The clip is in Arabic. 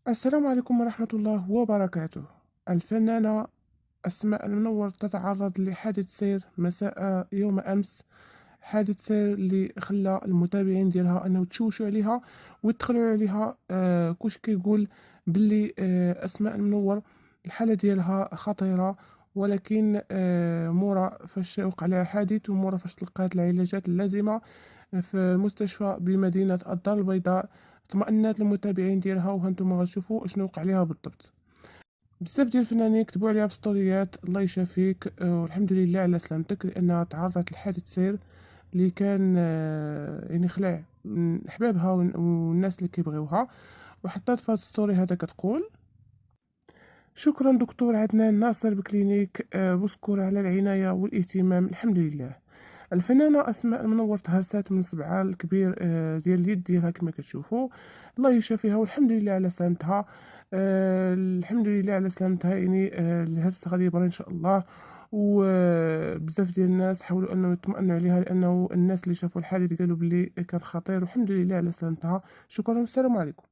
السلام عليكم ورحمة الله وبركاته. الفنانة أسماء المنور تتعرض لحادث سير مساء يوم أمس. حادث سير اللي خلى المتابعين ديالها أنه تشوشوا عليها ويدخلوا عليها. كلشي كيقول باللي أسماء المنور الحالة ديالها خطيرة، ولكن مورا فاش وقع لها حادث ومورا فاش تلقات العلاجات اللازمة في مستشفى بمدينة الدار البيضاء، اطمأنات المتابعين ديالها. وهانتوما غتشوفوا شنو وقع ليها بالضبط. بزاف ديال الفنانين كتبوا عليها في ستوريات الله يشافيك، والحمد لله على سلامتك، لانها تعرضت لحادث سير اللي كان يعني خلع من احبابها والناس اللي كيبغيوها. وحطات في هاد الستوري هذا كتقول: شكرا دكتور عدنان ناصر بكلينيك بوسكور على العناية والاهتمام، الحمد لله. الفنانة أسماء المنور تهرسات من صبعها الكبير ديال اليد ديالها كما كتشوفوا. الله يشافيها والحمد لله على سلامتها. الحمد لله على سلامتها، يعني الهرس غادي يبرى إن شاء الله. وبزاف ديال الناس حاولوا أنهم يطمئنوا عليها، لأنه الناس اللي شافوا الحادث قالوا بلي كان خطير، والحمد لله على سلامتها. شكرا والسلام عليكم.